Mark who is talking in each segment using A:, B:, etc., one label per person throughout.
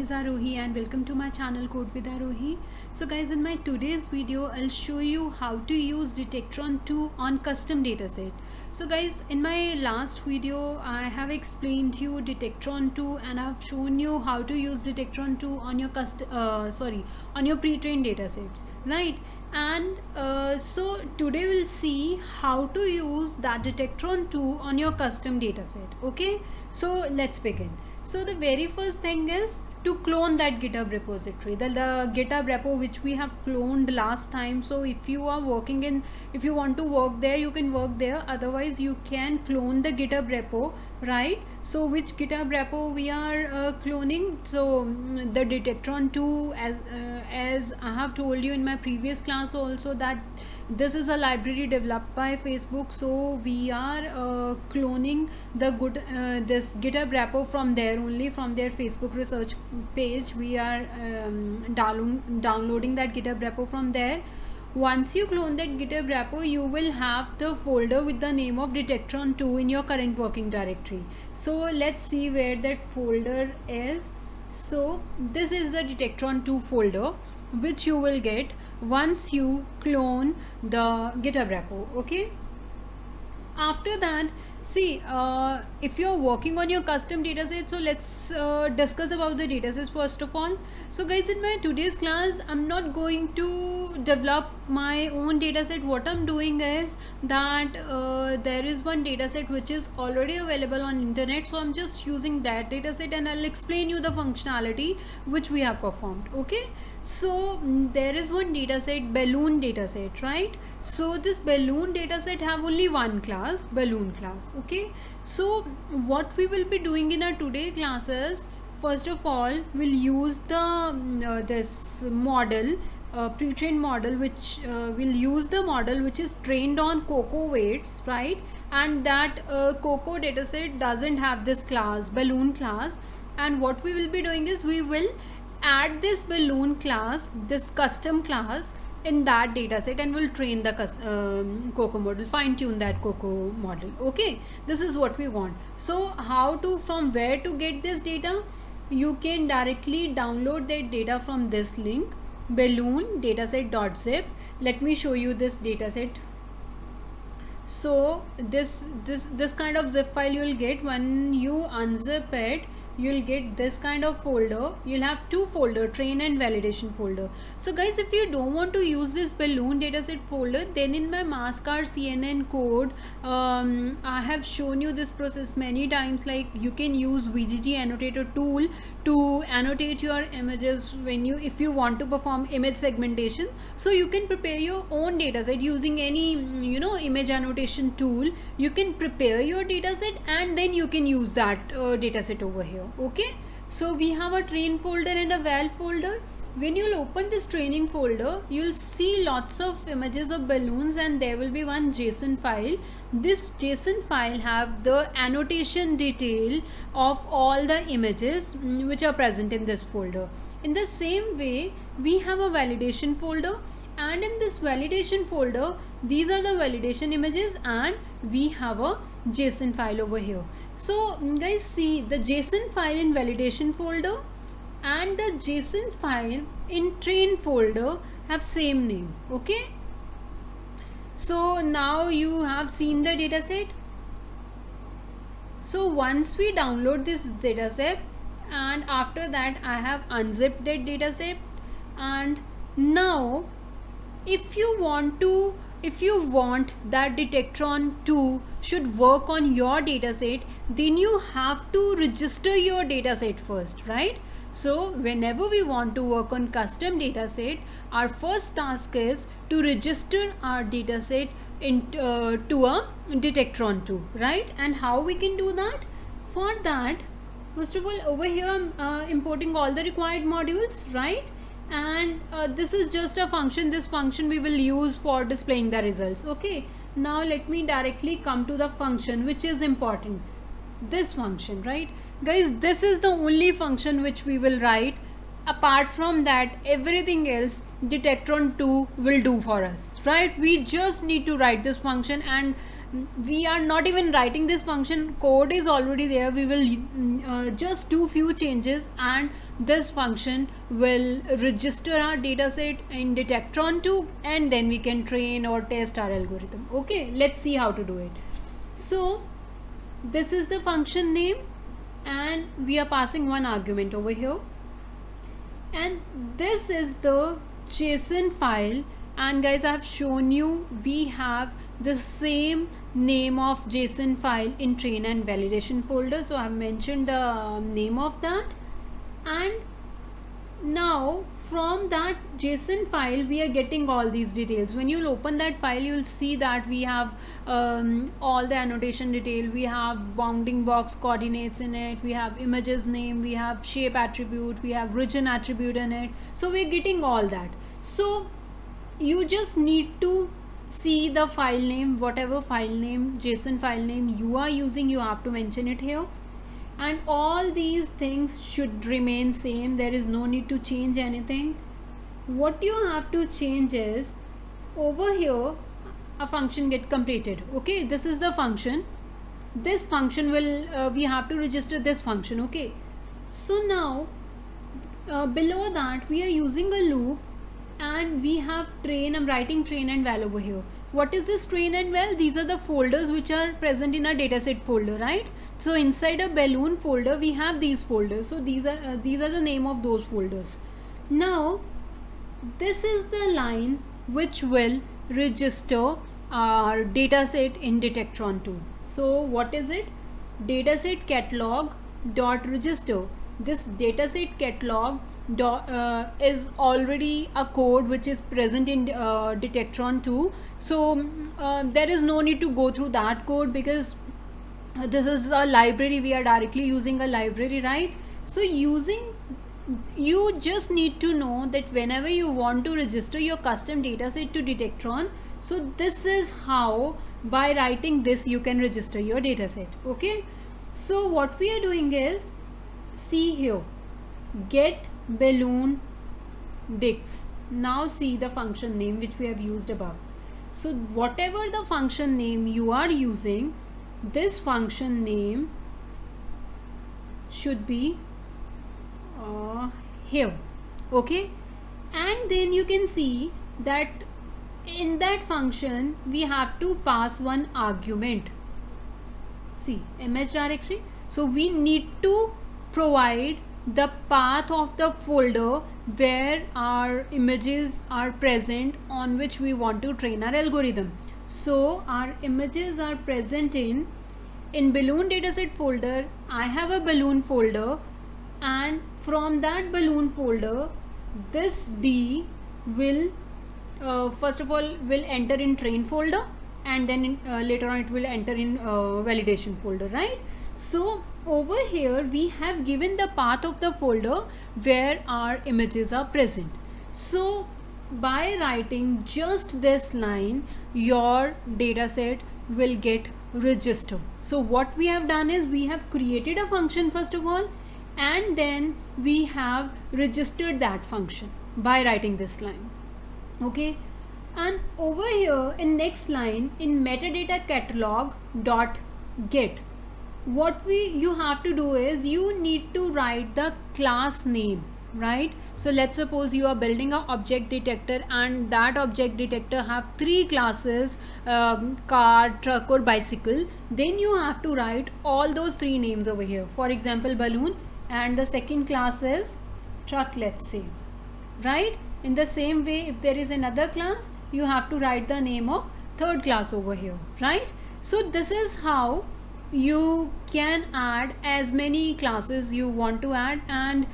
A: is Arohi and welcome to my channel Code with Arohi. So guys, in my today's video I'll show you how to use Detectron 2 on custom dataset. So guys, in my last video I have explained you Detectron 2 and I've shown you how to use Detectron 2 on your on your pre-trained datasets, right? And so today we'll see how to use that Detectron 2 on your custom dataset. Okay, so let's begin. So the very first thing is to clone that GitHub repository, the GitHub repo which we have cloned last time. So if you are working in, if you want to work there, you can work there. Otherwise you can clone the GitHub repo, right? So which GitHub repo we are cloning? So the Detectron 2, as I have told you in my previous class also, that this is a library developed by Facebook. So we are cloning the this GitHub repo from there only, from their Facebook research page. We are downloading that GitHub repo from there. Once you clone that GitHub repo, you will have the folder with the name of Detectron 2 in your current working directory. So let's see where that folder is. So this is the Detectron 2 folder which you will get once you clone the GitHub repo. Okay, after that, see, if you're working on your custom dataset, so let's discuss about the datasets first of all. So guys, in my today's class I'm not going to develop my own dataset. What I'm doing is that there is one dataset which is already available on internet, so I'm just using that dataset and I'll explain you the functionality which we have performed. Okay, so there is one dataset, balloon dataset, right? So this balloon dataset have only one class, balloon class. Okay, so what we will be doing in our today classes, first of all we'll use the this model, pre-trained model, which will use the model which is trained on Cocoa weights, right? And that Cocoa dataset doesn't have this class, balloon class. And what we will be doing is we will add this balloon class, this custom class, in that dataset, and we'll train the Cocoa model, fine tune that Cocoa model. Okay, this is what we want. So how to, from where to get this data? You can directly download that data from this link, balloon dataset.zip. Let me show you this dataset. So this kind of zip file you'll get when you unzip it. You'll get this kind of folder. You'll have two folder, train and validation folder. So guys, if you don't want to use this balloon dataset folder, then in my Mascard CNN code, I have shown you this process many times. Like you can use VGG annotator tool to annotate your images when you, if you want to perform image segmentation. So you can prepare your own dataset using any image annotation tool. You can prepare your dataset and then you can use that dataset over here. Okay, so we have a train folder and a val folder. When you'll open this training folder, you'll see lots of images of balloons and there will be one JSON file. This JSON file have the annotation detail of all the images which are present in this folder. In the same way, we have a validation folder, and in this validation folder, these are the validation images and we have a JSON file over here. So guys, see, the JSON file in validation folder and the JSON file in train folder have same name. Okay, so now you have seen the dataset. So once we download this dataset, and after that I have unzipped that dataset, and now if you want that Detectron 2 should work on your dataset, then you have to register your dataset first, right? So whenever we want to work on custom dataset, our first task is to register our dataset to a Detectron 2, right? And how we can do that? For that, first of all, over here I'm importing all the required modules, right? And this is just a function. This function we will use for displaying the results. Okay, now let me directly come to the function which is important, this function, right? Guys, this is the only function which we will write. Apart from that, everything else Detectron 2 will do for us, right? We just need to write this function, and we are not even writing this function, code is already there. We will just do few changes and this function will register our dataset in Detectron 2, and then we can train or test our algorithm. Okay, let's see how to do it. So this is the function name and we are passing one argument over here, and this is the JSON file. And guys, I have shown you we have the same name of JSON file in train and validation folder, so I have mentioned the name of that. And now from that JSON file we are getting all these details. When you'll open that file, you will see that we have all the annotation detail, we have bounding box coordinates in it, we have images name, we have shape attribute, we have region attribute in it. So we're getting all that. So you just need to see the file name, whatever file name, JSON file name you are using, you have to mention it here. And all these things should remain same. There is no need to change anything. What you have to change is over here a function get completed. Okay, this is the function. This function will we have to register this function. Okay, so now below that we are using a loop and we have train. I'm writing train and val over here. What is this train and val? These are the folders which are present in our dataset folder, right? So inside a balloon folder we have these folders. So these are the name of those folders. Now this is the line which will register our dataset in Detectron 2. So what is it? Dataset catalog dot register. This dataset catalog is already a code which is present in Detectron 2. So there is no need to go through that code because this is a library. We are directly using a library, right? So you just need to know that whenever you want to register your custom dataset to Detectron, so this is how, by writing this, you can register your dataset. Okay, so what we are doing is, see here, get balloon dix. Now see the function name which we have used above. So whatever the function name you are using, this function name should be here. Okay, and then you can see that in that function we have to pass one argument. See, image directory. So we need to provide the path of the folder where our images are present on which we want to train our algorithm. So our images are present in balloon dataset folder. I have a balloon folder, and from that balloon folder this D will first of all will enter in train folder, and then later on it will enter in validation folder, right? So over here we have given the path of the folder where our images are present. So by writing just this line, your dataset will get registered. So what we have done is we have created a function first of all, and then we have registered that function by writing this line. Okay, and over here in next line, in metadata catalog dot get, what you have to do is you need to write the class name, right? So let's suppose you are building an object detector, and that object detector have three classes, car, truck or bicycle. Then you have to write all those three names over here. For example, balloon, and the second class is truck, let's say, right? In the same way, if there is another class, you have to write the name of third class over here, right? So this is how you can add as many classes you want to add. And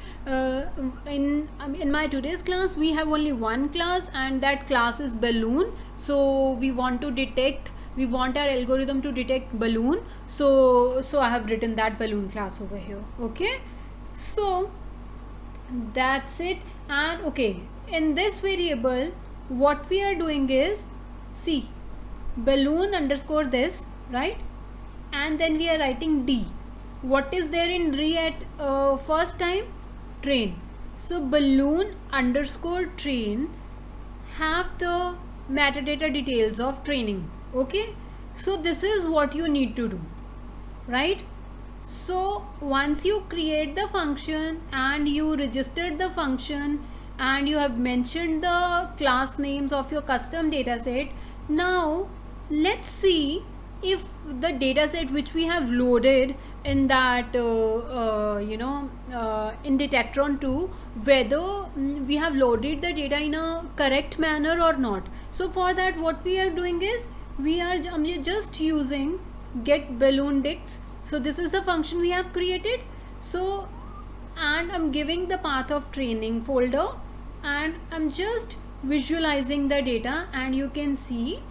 A: in my today's class we have only one class, and that class is balloon. So we want our algorithm to detect balloon, so I have written that balloon class over here. Okay, so that's it. And okay, in this variable what we are doing is, see, balloon underscore this, right? And then we are writing D. What is there in D at first time? Train. So balloon underscore train have the metadata details of training. Okay, So this is what you need to do, right? So once you create the function and you registered the function and you have mentioned the class names of your custom dataset, now let's see if the dataset which we have loaded in that in Detectron 2, whether we have loaded the data in a correct manner or not. So for that, what we are doing is I'm just using get balloon dicts. So this is the function we have created. So, and I'm giving the path of training folder and I'm just visualizing the data, and you can see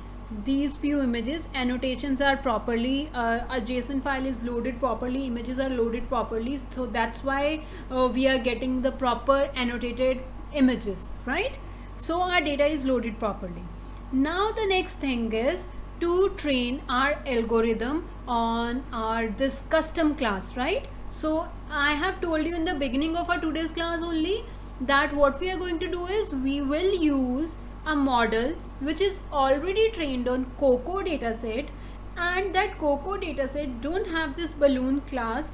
A: these few images, annotations are properly, a JSON file is loaded properly, images are loaded properly. So that's why we are getting the proper annotated images, right? So our data is loaded properly. Now the next thing is to train our algorithm on our this custom class, right? So I have told you in the beginning of our today's class only that what we are going to do is we will use a model which is already trained on COCO dataset, and that COCO dataset don't have this balloon class.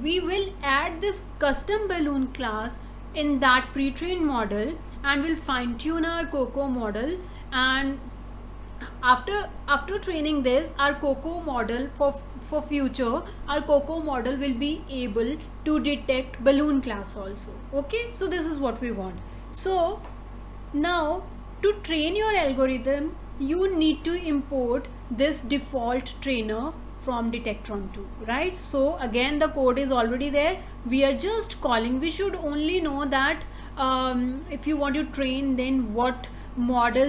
A: We will add this custom balloon class in that pre-trained model and we'll fine-tune our COCO model, and after training this our COCO model for future, our COCO model will be able to detect balloon class also. Okay, so this is what we want. So now to train your algorithm you need to import this default trainer from Detectron 2, right? So again the code is already there, we are just calling. We should only know that if you want to train, then what model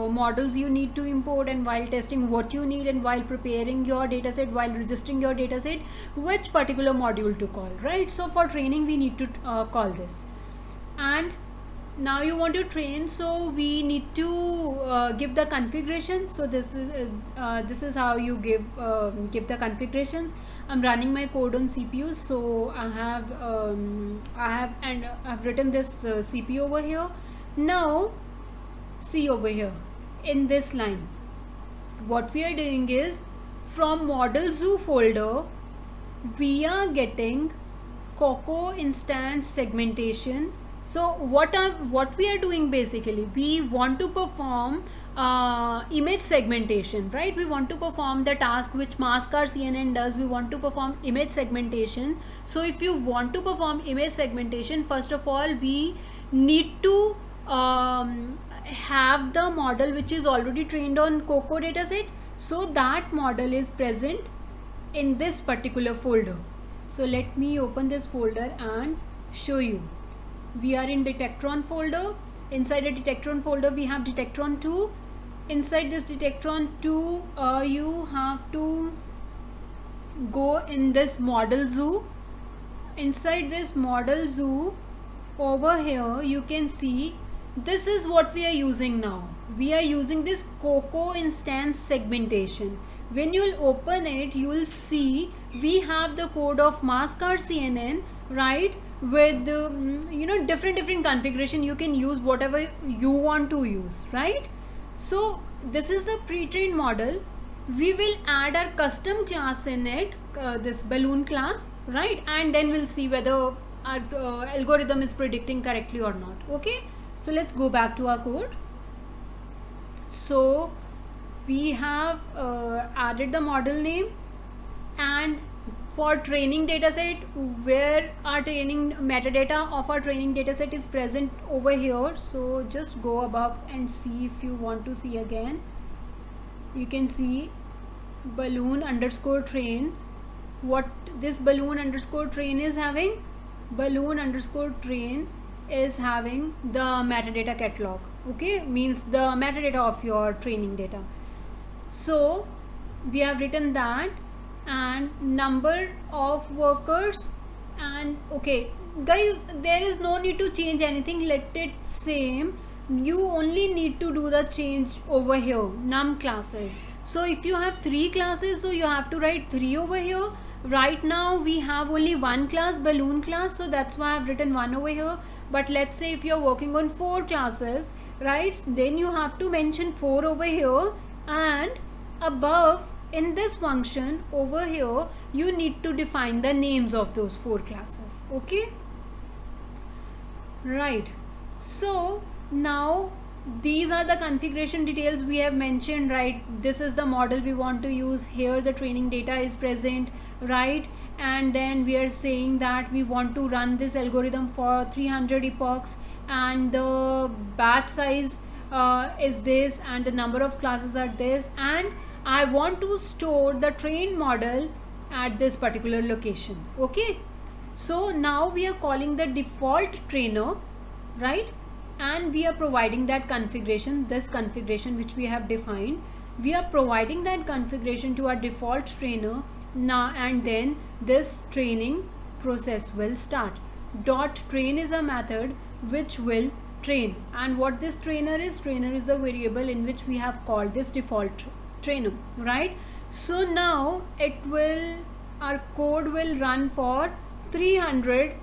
A: models you need to import, and while testing what you need, and while preparing your dataset, while registering your dataset, which particular module to call, right? So for training we need to call this. And now you want to train, so we need to give the configuration. So this is how you give the configurations. I'm running my code on CPU, so I've written this CPU over here. Now see over here in this line, what we are doing is from model zoo folder we are getting COCO instance segmentation. So what we are doing, basically we want to perform image segmentation, right? We want to perform the task which Maskar CNN does. We want to perform image segmentation. So if you want to perform image segmentation, first of all we need to have the model which is already trained on COCO dataset. So that model is present in this particular folder. So let me open this folder and show you. We are in Detectron folder. Inside the Detectron folder we have Detectron 2. Inside this Detectron 2 you have to go in this model zoo. Inside this model zoo over here you can see this is what we are using now. We are using this COCO instance segmentation. When you will open it, you will see we have the code of Maskar CNN, right? With different configuration. You can use whatever you want to use, right? So this is the pre-trained model. We will add our custom class in it, this balloon class, right? And then we'll see whether our algorithm is predicting correctly or not. Okay, so let's go back to our code. So we have added the model name, and for training dataset, where our training metadata of our training dataset is present over here. So just go above and see if you want to see again. You can see balloon underscore train. What this balloon underscore train is having? Balloon underscore train is having the metadata catalog. Okay, means the metadata of your training data. So we have written that, and number of workers, and okay guys, there is no need to change anything, let it same. You only need to do the change over here, num classes. So if you have 3 classes, so you have to write 3 over here. Right now we have only one class, balloon class, so that's why I've written 1 over here. But let's say if you're working on 4 classes, right, then you have to mention 4 over here, and above in this function over here you need to define the names of those 4 classes. Okay, right. So now these are the configuration details we have mentioned, right? This is the model we want to use. Here the training data is present, right? And then we are saying that we want to run this algorithm for 300 epochs, and the batch size is this, and the number of classes are this, and I want to store the trained model at this particular location. Okay, so now we are calling the default trainer, right? And we are providing that configuration, this configuration which we have defined, we are providing that configuration to our default trainer now, and then this training process will start. Dot train is a method which will train, and what this trainer is the variable in which we have called this default trainer, right? So now it will, our code will run for 300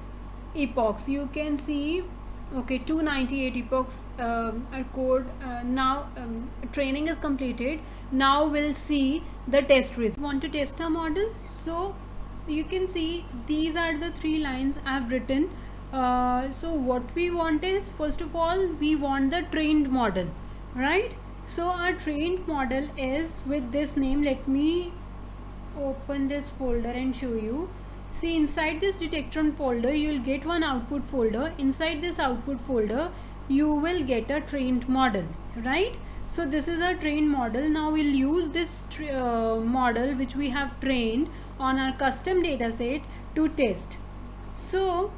A: epochs. You can see, okay, 298 epochs. Our code now training is completed. Now we'll see the test result. Want to test our model? So you can see these are the 3 lines I've written. So what we want is, first of all, we want the trained model, right? So our trained model is with this name. Let me open this folder and show you. See, inside this Detectron folder you will get one output folder. Inside this output folder you will get a trained model, right? So this is our trained model. Now we'll use this model which we have trained on our custom dataset to test. So,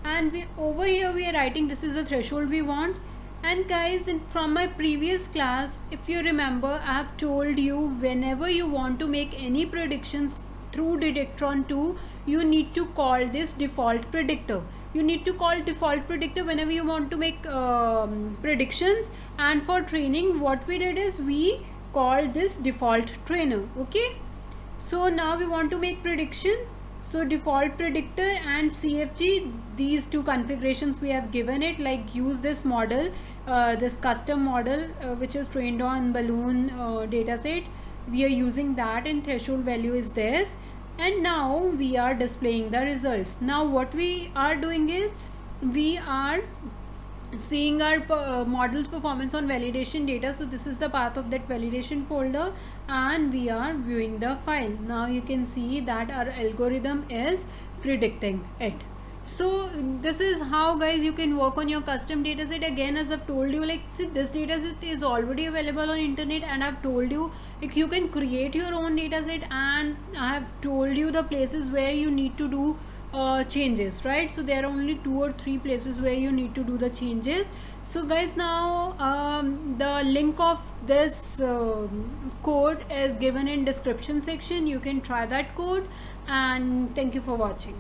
A: and we over here we are writing this is the threshold we want. And guys, from my previous class, if you remember, I have told you whenever you want to make any predictions through Detectron 2, you need to call this default predictor. You need to call default predictor whenever you want to make predictions. And for training, what we did is we called this default trainer. Okay, so now we want to make prediction. So default predictor and CFG, these 2 configurations we have given it, like use this model, this custom model which is trained on Balloon dataset. We are using that, and threshold value is this, and now we are displaying the results. Now what we are doing is we are seeing our model's performance on validation data. So this is the path of that validation folder, and we are viewing the file. Now you can see that our algorithm is predicting it. So this is how, guys, you can work on your custom dataset. Again, as I've told you, like, see, this dataset is already available on internet, and I've told you like you can create your own dataset, and I have told you the places where you need to do changes, right? So there are only 2 or 3 places where you need to do the changes. So guys, now the link of this code is given in description section. You can try that code, and thank you for watching.